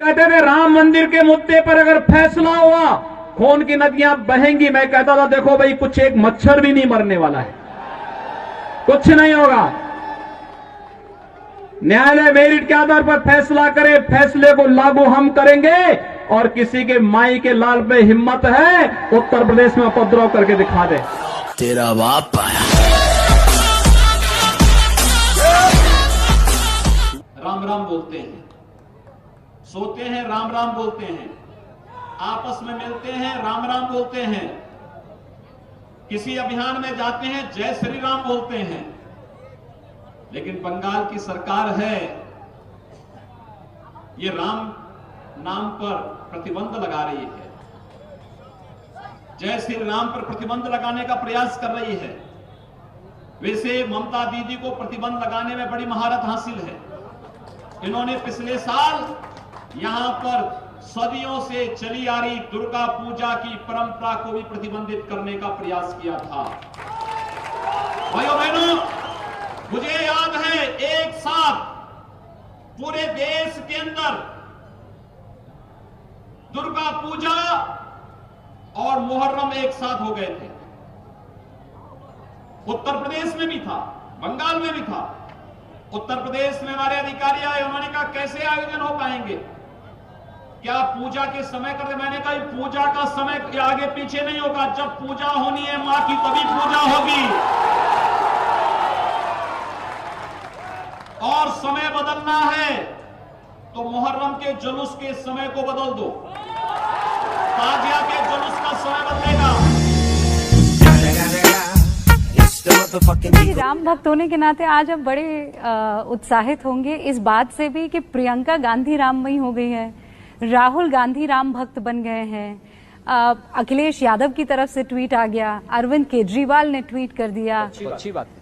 कहते थे राम मंदिर के मुद्दे पर अगर फैसला हुआ खून की नदियां बहेंगी। मैं कहता था देखो भाई कुछ एक मच्छर भी नहीं मरने वाला है, कुछ नहीं होगा। न्यायालय मेरिट के आधार पर फैसला करे, फैसले को लागू हम करेंगे। और किसी के माई के लाल पे हिम्मत है उत्तर प्रदेश में उपद्रव करके दिखा दे। तेरा बाप आया। राम राम बोलते हैं, सोते हैं राम राम बोलते हैं, आपस में मिलते हैं राम राम बोलते हैं, किसी अभियान में जाते हैं जय श्री राम बोलते हैं। लेकिन बंगाल की सरकार है ये राम नाम पर प्रतिबंध लगा रही है, जय श्री राम पर प्रतिबंध लगाने का प्रयास कर रही है। वैसे ममता दीदी को प्रतिबंध लगाने में बड़ी महारत हासिल है। इन्होंने पिछले साल यहां पर सदियों से चली आ रही दुर्गा पूजा की परंपरा को भी प्रतिबंधित करने का प्रयास किया था। भाइयों बहनों, मुझे याद है एक साथ पूरे देश के अंदर दुर्गा पूजा और मुहर्रम एक साथ हो गए थे। उत्तर प्रदेश में भी था, बंगाल में भी था। उत्तर प्रदेश में हमारे अधिकारी आए, उन्होंने कहा कैसे आयोजन हो पाएंगे, क्या पूजा के समय करते। मैंने कहा पूजा का समय आगे पीछे नहीं होगा, जब पूजा होनी है मां की तभी पूजा होगी। और समय बदलना है तो मुहर्रम के जुलूस के समय को बदल दो, ताजिया के जुलूस का समय बदलेगा। राम भक्त होने के नाते आज आप बड़े उत्साहित होंगे इस बात से भी कि प्रियंका गांधी राममयी हो गई है, राहुल गांधी राम भक्त बन गए हैं, अखिलेश यादव की तरफ से ट्वीट आ गया, अरविंद केजरीवाल ने ट्वीट कर दिया। अच्छी बात है।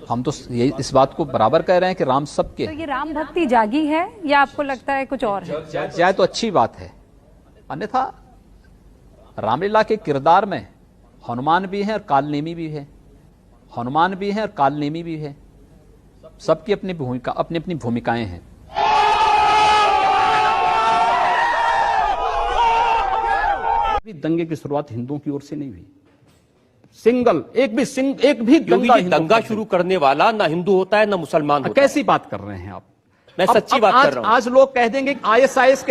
हम तो ये इस बात को बराबर कह रहे हैं कि राम सबके। तो ये राम भक्ति जागी है या आपको लगता है कुछ और है? जाए तो अच्छी बात है, अन्यथा रामलीला के किरदार में हनुमान भी है और कालनेमी भी है, हनुमान भी है और कालनेमी भी है। सबकी अपनी भूमिका, अपनी अपनी भूमिकाएं हैं। दंगे की शुरुआत हिंदुओं की ओर से नहीं हुई। एक भी दंगा शुरू करने वाला ना हिंदू होता है ना मुसलमान होता है। कैसी बात कर रहे हैं आप? मैं सच्ची बात कर रहा हूं। आज लोग कह देंगे आईएसआईएस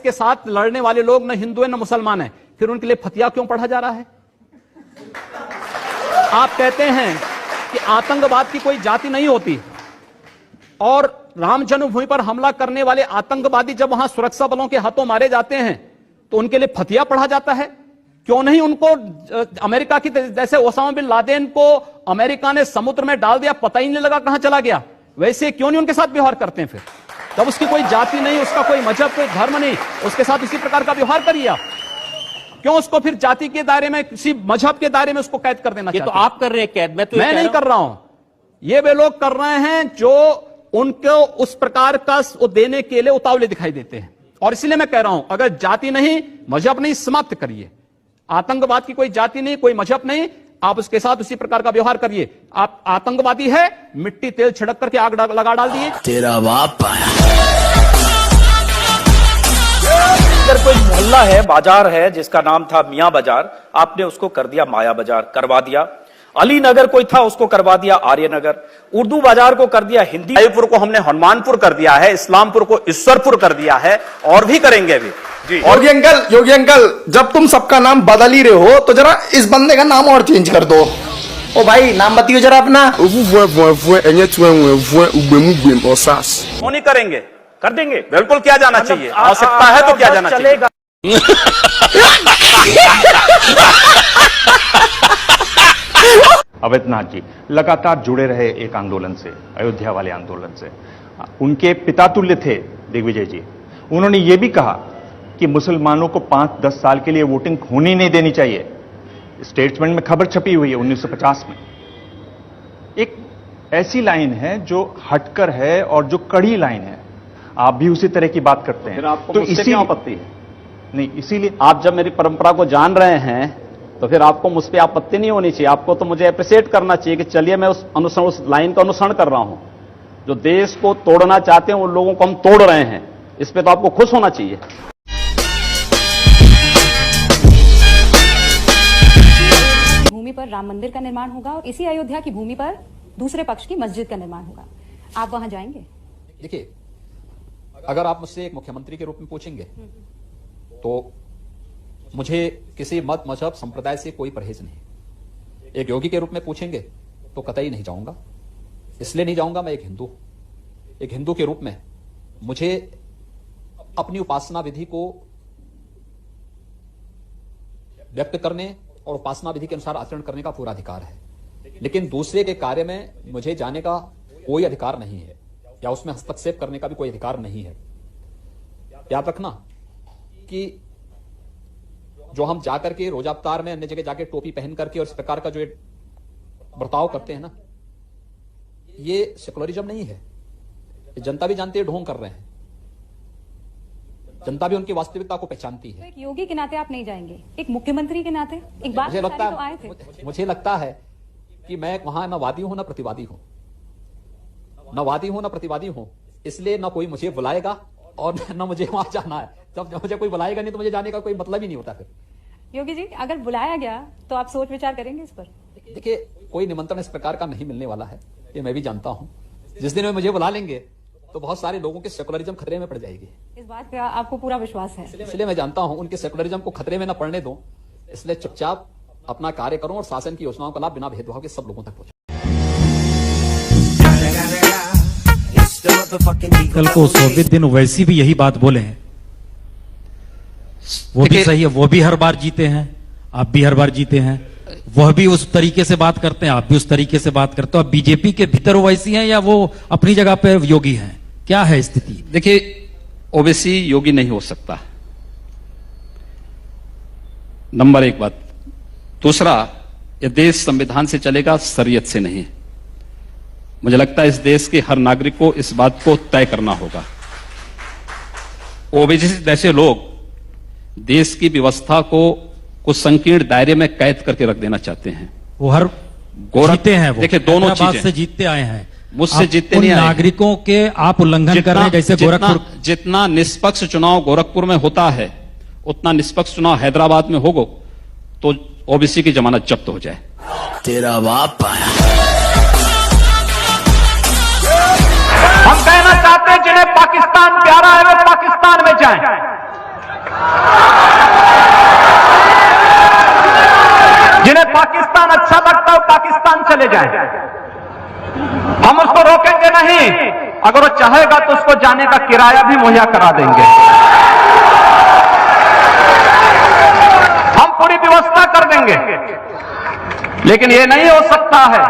के साथ लड़ने वाले लोग न हिंदू है न मुसलमान है, फिर उनके लिए फतिया क्यों पढ़ा जा रहा है? आप कहते हैं कि आतंकवाद की कोई जाति नहीं होती, और राम जन्मभूमि पर हमला करने वाले आतंकवादी जब वहां सुरक्षा बलों के हाथों मारे जाते हैं तो उनके लिए फतिया पढ़ा जाता है। क्यों नहीं उनको अमेरिका की जैसे ओसामा बिन लादेन को अमेरिका ने समुद्र में डाल दिया, पता ही नहीं लगा कहां चला गया, वैसे क्यों नहीं उनके साथ व्यवहार करते हैं? फिर जब उसकी कोई जाति नहीं, उसका कोई मजहब, कोई धर्म नहीं, उसके साथ इसी प्रकार का व्यवहार करिए आप। क्यों उसको फिर जाति के दायरे में, किसी मजहब के दायरे में उसको कैद कर देना? ये तो आप कर रहे हैं कैद, मैं नहीं कर रहा हूं। ये वे लोग कर रहे हैं जो उनको उस प्रकार का देने के लिए उतावले दिखाई देते हैं। और इसलिए मैं कह रहा हूं, अगर जाति नहीं, मजहब नहीं, समाप्त करिए। आतंकवाद की कोई जाति नहीं, कोई मजहब नहीं, आप उसके साथ उसी प्रकार का व्यवहार करिए। आप आतंकवादी है, मिट्टी तेल छिड़क करके आग लगा डाल दिए। तेरा बाप आया। अगर कोई मोहल्ला है, बाजार है जिसका नाम था मियां बाजार, आपने उसको कर दिया माया बाजार, करवा दिया। अली नगर कोई था, उसको करवा दिया आर्य नगर। उर्दू बाजार को कर दिया हिंदी। रायपुर को हमने हनुमानपुर कर दिया है, इस्लामपुर को ईश्वरपुर कर दिया है, और भी करेंगे अभी जी। योगी अंकल, जब तुम सबका नाम बदल ही रहे हो तो जरा इस बंदे का नाम और चेंज कर दो। ओ भाई, नाम बताइए जरा अपना। क्यों नहीं करेंगे? कर देंगे, बिल्कुल किया जाना चाहिए। आवश्यकता है तो किया जाना चाहिए। अवैधनाथ जी लगातार जुड़े रहे एक आंदोलन से, अयोध्या वाले आंदोलन से। उनके पिता तुल्य थे दिग्विजय जी। उन्होंने ये भी कहा कि मुसलमानों को 5-10 साल के लिए वोटिंग होनी नहीं देनी चाहिए। स्टेटमेंट में खबर छपी हुई है 1950 में। एक ऐसी लाइन है जो हटकर है और जो कड़ी लाइन है। आप भी उसी तरह की बात करते हैं। फिर आपको तो मुझसे क्या आपत्ति है? नहीं, इसीलिए आप जब मेरी परंपरा को जान रहे हैं तो फिर आपको मुझ पर आपत्ति नहीं होनी चाहिए। आपको तो मुझे अप्रिशिएट करना चाहिए कि चलिए मैं उस लाइन का अनुसरण कर रहा हूं। जो देश को तोड़ना चाहते हैं उन लोगों को हम तोड़ रहे हैं। इस पे तो आपको खुश होना चाहिए। भूमि पर राम मंदिर का निर्माण होगा और इसी अयोध्या की भूमि पर दूसरे पक्ष की मस्जिद का निर्माण होगा। आप वहां जाएंगे? देखिए, अगर आप मुझसे एक मुख्यमंत्री के रूप में पूछेंगे तो मुझे किसी मत मजहब संप्रदाय से कोई परहेज नहीं। एक योगी के रूप में पूछेंगे तो कतई नहीं जाऊंगा। इसलिए नहीं जाऊंगा, मैं एक हिंदू हूं। एक हिंदू के रूप में मुझे अपनी उपासना विधि को व्यक्त करने और उपासना विधि के अनुसार आचरण करने का पूरा अधिकार है, लेकिन दूसरे के कार्य में मुझे जाने का कोई अधिकार नहीं है या उसमें हस्तक्षेप करने का भी कोई अधिकार नहीं है। याद रखना कि जो हम जाकर के रोजा अवतार में अन्य जगह जाके टोपी पहन करके और इस प्रकार का जो बर्ताव करते हैं ना, ये सेकुलरिज्म नहीं है। जनता भी जानती है ढोंग कर रहे हैं, जनता भी उनकी वास्तविकता को पहचानती है। तो एक योगी के नाते आप नहीं जाएंगे, एक मुख्यमंत्री के नाते? एक बात मुझे लगता तो आए थे। मुझे लगता है कि मैं वहां न वादी हूं न प्रतिवादी हूं, न वादी हूं न प्रतिवादी हूं, इसलिए न कोई मुझे बुलाएगा और न मुझे वहां जाना है। जब मुझे कोई बुलाएगा नहीं तो मुझे जाने का कोई मतलब ही नहीं होता। फिर योगी जी, अगर बुलाया गया तो आप सोच विचार करेंगे इस पर? देखिए, कोई निमंत्रण इस प्रकार का नहीं मिलने वाला है, ये मैं भी जानता हूं। जिस दिन में मुझे बुला लेंगे तो बहुत सारे लोगों की सेकुलरिज्म खतरे में पड़ जाएगी। इस बात पे आपको पूरा विश्वास है? इसलिए मैं जानता हूं उनके सेकुलरिज्म को खतरे में न पड़ने दूं, इसलिए चुपचाप अपना कार्य करूं और शासन की योजनाओं का लाभ बिना भेदभाव के सब लोगों तक पहुंचे। कल को सोवियत दिन वैसी भी यही बात बोले हैं, वो भी सही है। वो भी हर बार जीते हैं, आप भी हर बार जीते हैं। वह भी उस तरीके से बात करते हैं, आप भी उस तरीके से बात करते हो। अब बीजेपी के भीतर वैसी हैं या वो अपनी जगह पे योगी हैं? क्या है स्थिति? देखिए, ओवैसी योगी नहीं हो सकता, नंबर एक बात। दूसरा, यह देश संविधान से चलेगा, शरीयत से नहीं। मुझे लगता है इस देश के हर नागरिक को इस बात को तय करना होगा। ओवैसी जैसे लोग देश की व्यवस्था को कुछ संकीर्ण दायरे में कैद करके रख देना चाहते हैं। वो हर जीते हैं, वो देखिए दोनों चीजें से जीतते आए हैं, मुझसे जीतते नहीं आए। नागरिकों के आप उल्लंघन कर रहे हैं, जैसे गोरखपुर। जितना निष्पक्ष चुनाव गोरखपुर में होता है उतना निष्पक्ष चुनाव हैदराबाद में होगा तो ओबीसी की जमानत जब्त हो जाए। तेरा बाप आया। हम कहना चाहते हैं जिन्हें पाकिस्तान प्यारा है वे पाकिस्तान में जाएं। जिन्हें पाकिस्तान अच्छा लगता है वो पाकिस्तान चले जाएं। हम उसको रोकेंगे नहीं, अगर वो चाहेगा तो उसको जाने का किराया भी मुहैया करा देंगे। हम पूरी व्यवस्था कर देंगे, लेकिन ये नहीं हो सकता है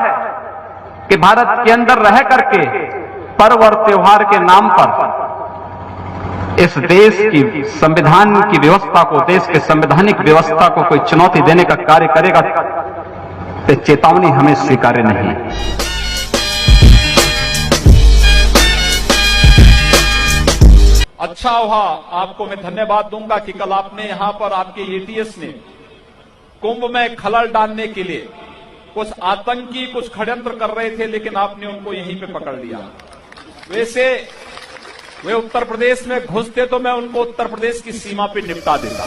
कि भारत के अंदर रह करके पर्व और त्योहार के नाम पर इस देश की संविधान की व्यवस्था को, देश के संवैधानिक व्यवस्था को कोई चुनौती देने का कार्य करेगा तो चेतावनी हमें स्वीकार्य नहीं है। अच्छा हुआ, आपको मैं धन्यवाद दूंगा कि कल आपने यहां पर आपके एटीएस ने कुंभ में खलल डालने के लिए कुछ आतंकी कुछ षड्यंत्र कर रहे थे, लेकिन आपने उनको यहीं पे पकड़ लिया। वैसे वे उत्तर प्रदेश में घुसते तो मैं उनको उत्तर प्रदेश की सीमा पे निपटा देता।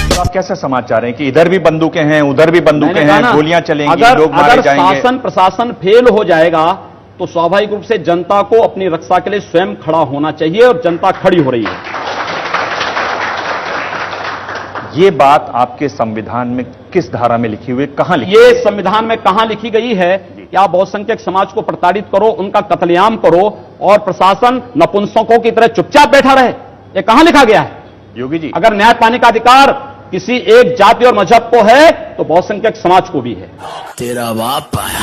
तो आप कैसा समाचार है कि इधर भी बंदूकें हैं, उधर भी बंदूकें हैं, गोलियां चलेंगी, लोग मारे जाएंगे? अगर शासन प्रशासन फेल हो जाएगा तो स्वाभाविक रूप से जनता को अपनी रक्षा के लिए स्वयं खड़ा होना चाहिए और जनता खड़ी हो रही है। ये बात आपके संविधान में किस धारा में लिखी हुई, कहां लिखी? ये संविधान में कहां लिखी गई है कि आप बहुसंख्यक समाज को प्रताड़ित करो, उनका कत्लेआम करो और प्रशासन नपुंसकों की तरह चुपचाप बैठा रहे? ये कहां लिखा गया है? योगी जी, अगर न्याय पाने का अधिकार किसी एक जाति और मजहब को है तो बहुसंख्यक समाज को भी है। तेरा बाप आया।